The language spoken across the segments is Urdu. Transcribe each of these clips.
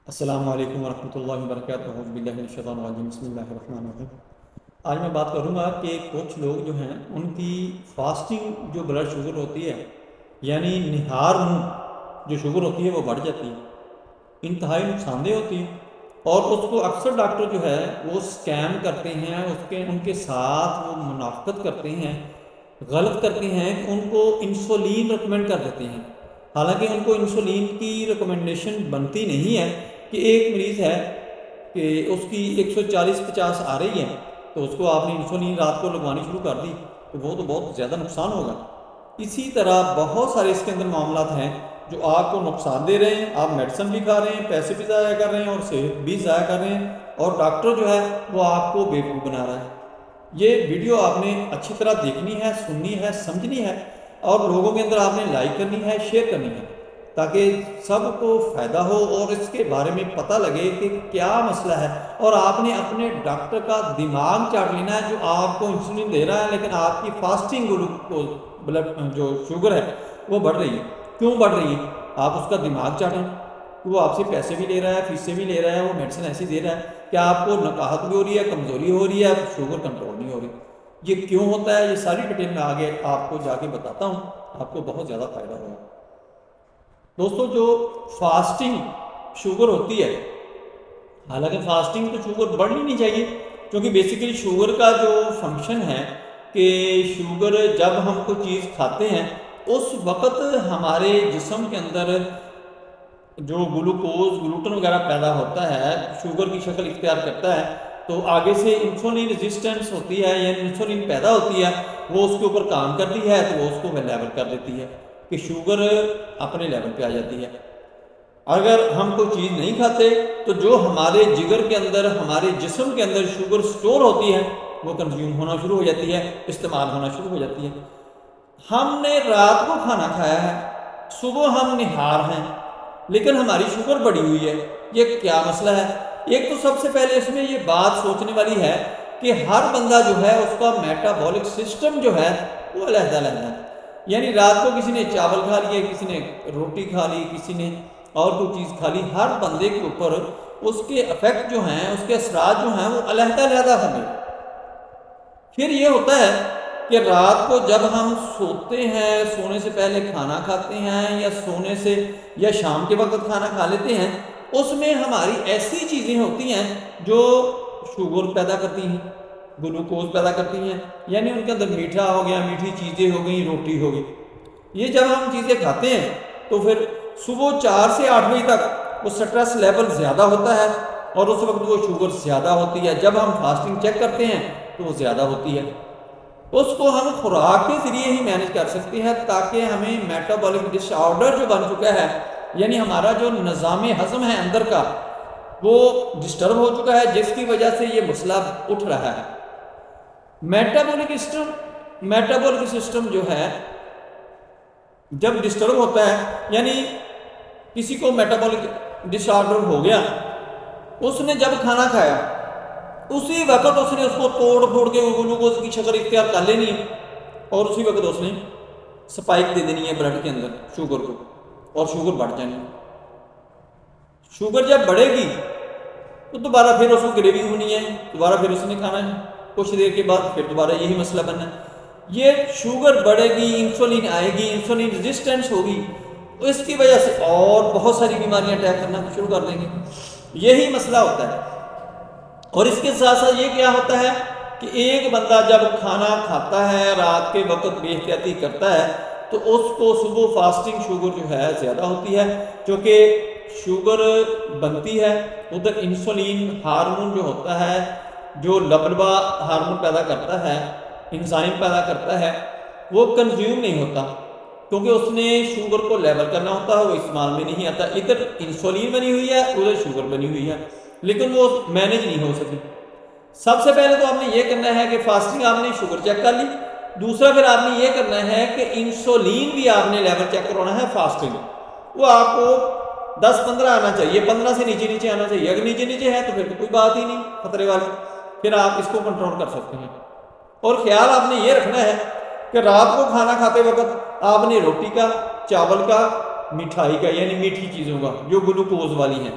السلام علیکم ورحمۃ اللہ وبرکاتہ، اعوذ باللہ من الشیطان الرجیم، بسم اللہ الرحمن الرحیم۔ آج میں بات کروں گا کہ کچھ لوگ جو ہیں ان کی فاسٹنگ جو بلڈ شوگر ہوتی ہے، یعنی نہار منہ جو شوگر ہوتی ہے وہ بڑھ جاتی ہے، انتہائی نقصان دہ ہوتی ہے، اور اس کو اکثر ڈاکٹر جو ہے وہ اسکیم کرتے ہیں، ان کے ساتھ وہ منافقت کرتے ہیں، غلط کرتے ہیں کہ ان کو انسولین ریکمینڈ کر دیتے ہیں، حالانکہ ان کو انسولین کی ریکمنڈیشن بنتی نہیں ہے کہ ایک مریض ہے کہ اس کی 140-50 آ رہی ہے تو اس کو آپ نے انسولین رات کو لگوانی شروع کر دی تو وہ تو بہت زیادہ نقصان ہوگا۔ اسی طرح بہت سارے اس کے اندر معاملات ہیں جو آپ کو نقصان دے رہے ہیں، آپ میڈیسن بھی کھا رہے ہیں، پیسے بھی ضائع کر رہے ہیں اور صحت بھی ضائع کر رہے ہیں، اور ڈاکٹر جو ہے وہ آپ کو بیوقوف بنا رہا ہے۔ یہ ویڈیو آپ نے اچھی طرح دیکھنی ہے، سننی ہے، سمجھنی ہے، اور لوگوں کے اندر آپ نے لائک کرنی ہے، شیئر کرنی ہے، تاکہ سب کو فائدہ ہو اور اس کے بارے میں پتہ لگے کہ کیا مسئلہ ہے، اور آپ نے اپنے ڈاکٹر کا دماغ چاٹ لینا ہے جو آپ کو انسولین دے رہا ہے لیکن آپ کی فاسٹنگ گلوکوز بلڈ جو شوگر ہے وہ بڑھ رہی ہے۔ کیوں بڑھ رہی ہے؟ آپ اس کا دماغ چاٹیں، وہ آپ سے پیسے بھی لے رہا ہے، فیسیں بھی لے رہا ہے، وہ میڈیسن ایسی دے رہا ہے کہ آپ کو نقاہت بھی ہو رہی ہے، کمزوری ہو رہی ہے، شوگر کنٹرول نہیں ہو رہی۔ یہ کیوں ہوتا ہے؟ یہ ساری ڈیٹیل میں آگے آپ کو جا کے بتاتا ہوں، آپ کو بہت زیادہ فائدہ ہوگا۔ دوستو، جو فاسٹنگ شوگر ہوتی ہے، حالانکہ فاسٹنگ تو شوگر بڑھنی نہیں چاہیے، کیونکہ بیسیکلی شوگر کا جو فنکشن ہے کہ شوگر جب ہم کوئی چیز کھاتے ہیں اس وقت ہمارے جسم کے اندر جو گلوٹن وغیرہ پیدا ہوتا ہے، شوگر کی شکل اختیار کرتا ہے، تو آگے سے انسولین ریزسٹنس ہوتی ہے، یعنی انسولین پیدا ہوتی ہے، وہ اس کے اوپر کام کرتی ہے تو وہ اس کو لیول کر دیتی ہے کہ شوگر اپنے لیول پہ آ جاتی ہے۔ اگر ہم کوئی چیز نہیں کھاتے تو جو ہمارے جگر کے اندر، ہمارے جسم کے اندر شوگر سٹور ہوتی ہے وہ کنزیوم ہونا شروع ہو جاتی ہے، استعمال ہونا شروع ہو جاتی ہے۔ ہم نے رات کو کھانا کھایا ہے، صبح ہم نہار ہیں، لیکن ہماری شوگر بڑھی ہوئی ہے، یہ کیا مسئلہ ہے؟ ایک تو سب سے پہلے اس میں یہ بات سوچنے والی ہے کہ ہر بندہ جو ہے اس کا میٹابولک سسٹم جو ہے وہ علیحدہ علیحدہ ہے، یعنی رات کو کسی نے چاول کھا لیے، کسی نے روٹی کھا لی، کسی نے اور کوئی چیز کھا لی، ہر بندے کے اوپر اس کے افیکٹ جو ہیں، اس کے اثرات جو ہیں وہ علیحدہ علیحدہ ہوں گے۔ پھر یہ ہوتا ہے کہ رات کو جب ہم سوتے ہیں، سونے سے پہلے کھانا کھاتے ہیں، یا سونے سے یا شام کے وقت کھانا کھا لیتے ہیں، اس میں ہماری ایسی چیزیں ہوتی ہیں جو شوگر پیدا کرتی ہیں، گلوکوز پیدا کرتی ہیں، یعنی ان کے اندر میٹھا ہو گیا، میٹھی چیزیں ہو گئیں، روٹی ہو گئی۔ یہ جب ہم چیزیں کھاتے ہیں تو پھر صبح 4 سے 8 بجے تک وہ سٹریس لیول زیادہ ہوتا ہے اور اس وقت وہ شوگر زیادہ ہوتی ہے۔ جب ہم فاسٹنگ چیک کرتے ہیں تو وہ زیادہ ہوتی ہے۔ اس کو ہم خوراک کے ذریعے ہی مینج کر سکتے ہیں تاکہ ہمیں میٹابولک ڈس آرڈر جو بن چکا ہے، یعنی ہمارا جو نظام ہضم ہے اندر کا، وہ ڈسٹرب ہو چکا ہے، جس کی وجہ سے یہ مسئلہ اٹھ رہا ہے۔ میٹابولک سسٹم جو ہے جب ڈسٹرب ہوتا ہے، یعنی کسی کو میٹابولک ڈس آرڈر ہو گیا، اس نے جب کھانا کھایا اسی وقت اس نے اس کو توڑ پھوڑ کے گلوکوز کی شکل اختیار کر لینی ہے، اور اسی وقت اس نے سپائک دے دینی ہے بلڈ کے اندر شوگر کو، اور شوگر بڑھ جانی ہے۔ شوگر جب بڑھے گی تو دوبارہ پھر اس کو گریوی ہونی ہے، دوبارہ پھر اس نے کھانا ہے، کچھ دیر کے بعد پھر دوبارہ یہی مسئلہ بننا ہے۔ یہ شوگر بڑھے گی، انسولین آئے گی، انسولین ریزسٹنس ہوگی، اس کی وجہ سے اور بہت ساری بیماریاں اٹیک کرنا شروع کر دیں گے۔ یہی مسئلہ ہوتا ہے۔ اور اس کے ساتھ ساتھ یہ کیا ہوتا ہے کہ ایک بندہ جب کھانا کھاتا ہے، رات کے وقت بے احتیاطی کرتا ہے، تو اس کو صبح فاسٹنگ شوگر جو ہے زیادہ ہوتی ہے، کیونکہ شوگر بنتی ہے، ادھر انسولین ہارمون جو ہوتا ہے، جو لبلبا ہارمون پیدا کرتا ہے، انزائم پیدا کرتا ہے، وہ کنزیوم نہیں ہوتا، کیونکہ اس نے شوگر کو لیول کرنا ہوتا ہے، وہ استعمال میں نہیں آتا۔ ادھر انسولین بنی ہوئی ہے، ادھر شوگر بنی ہوئی ہے، لیکن وہ مینج نہیں ہو سکی۔ سب سے پہلے تو آپ نے یہ کرنا ہے کہ فاسٹنگ آپ نے شوگر چیک کر لی، دوسرا پھر آپ نے یہ کرنا ہے کہ انسولین بھی آپ نے لیول چیک کروانا ہے فاسٹنگ، وہ آپ کو 10-15 آنا چاہیے، 15 سے نیچے نیچے آنا چاہیے۔ اگر نیچے نیچے ہے تو پھر کوئی بات ہی نہیں خطرے والی، پھر آپ اس کو کنٹرول کر سکتے ہیں۔ اور خیال آپ نے یہ رکھنا ہے کہ رات کو کھانا کھاتے وقت آپ نے روٹی کا، چاول کا، مٹھائی کا، یعنی میٹھی چیزوں کا جو گلوکوز والی ہیں،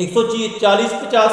140-50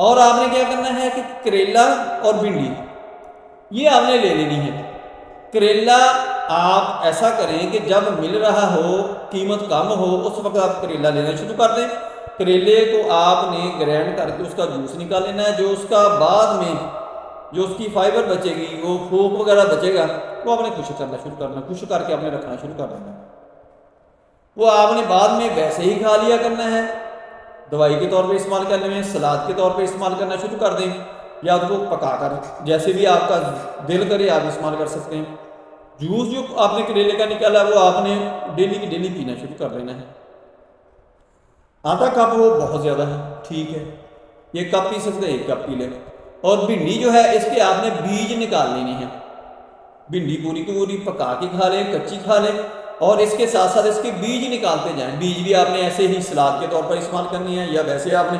اور آپ نے کیا کرنا ہے کہ کریلا اور بھنڈی یہ آپ نے لے لینی ہے۔ کریلا آپ ایسا کریں کہ جب مل رہا ہو، قیمت کم ہو، اس وقت آپ کریلا لینا شروع کر دیں۔ کریلے کو آپ نے گرینڈ کر کے اس کا جوس نکال لینا ہے، جو اس کا بعد میں جو اس کی فائبر بچے گی، وہ پھوک وغیرہ بچے گا، وہ آپ نے خشک کرنا شروع کرنا، خشک کر کے آپ نے رکھنا شروع کر دینا۔ وہ آپ نے بعد میں ویسے ہی کھا لیا کرنا ہے، دوائی کے طور پہ استعمال کرنے میں، سلاد کے طور پہ استعمال کرنا شروع کر دیں، یا اس کو پکا کر جیسے بھی آپ کا دل کرے آپ استعمال کر سکتے ہیں۔ جوس جو آپ نے کریلے کا نکالا وہ آپ نے ڈیلی کی ڈیلی پینا شروع کر دینا ہے۔ آدھا کپ وہ بہت زیادہ ہے، ٹھیک ہے، یہ کپ پی سکتے ہیں، 1 کپ پی لیں۔ اور بھنڈی جو ہے اس کے آپ نے بیج نکال لینی ہے، بھنڈی پوری کی پوری پکا کے کھا لیں، کچی کھا لیں، اور اس کے ساتھ ساتھ اس کے بیج نکالتے جائیں۔ بیج بھی آپ نے ایسے ہی سلاد کے طور پر استعمال کرنی ہے، یا ویسے آپ نے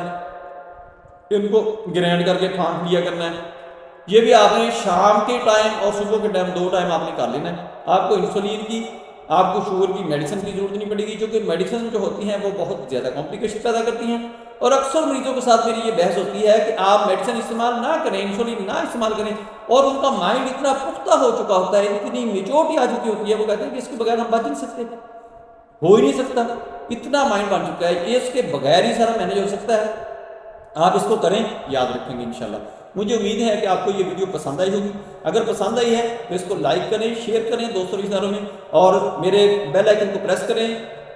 ان کو گرینڈ کر کے پھانک لیا کرنا ہے۔ یہ بھی آپ نے شام کے ٹائم اور صبح کے ٹائم 2 ٹائم آپ نے کر لینا ہے۔ آپ کو انسولین کی، آپ کو شوگر کی میڈیسن کی ضرورت نہیں پڑے گی، کیونکہ میڈیسن جو ہوتی ہیں وہ بہت زیادہ کمپلیکیشن پیدا کرتی ہیں، اور اکثر مریضوں کے ساتھ میری یہ بحث ہوتی ہے کہ آپ میڈیسن استعمال نہ کریں، انسولین نہ استعمال کریں، اور ان کا مائنڈ اتنا پختہ ہو چکا ہوتا ہے، اتنی میچورٹی آ چکی ہوتی ہے، وہ کہتے ہیں کہ اس کے بغیر ہم بچ نہیں سکتے، ہو ہی نہیں سکتا، اتنا مائنڈ بن چکا ہے، اس کے بغیر ہی سارا مینیج ہو سکتا ہے۔ آپ اس کو کریں، یاد رکھیں گے انشاءاللہ۔ مجھے امید ہے کہ آپ کو یہ ویڈیو پسند آئی ہوگی۔ اگر پسند آئی ہے تو اس کو لائک کریں، شیئر کریں دوستوں رشتہ داروں میں، اور میرے بیل آئیکن کو پریس کریں،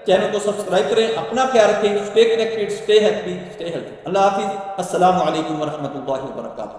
چینل کو سبسکرائب کریں۔ اپنا خیال رکھیں، stay connected, stay happy, stay healthy. اللہ حافظ، السلام علیکم ورحمۃ اللہ وبرکاتہ۔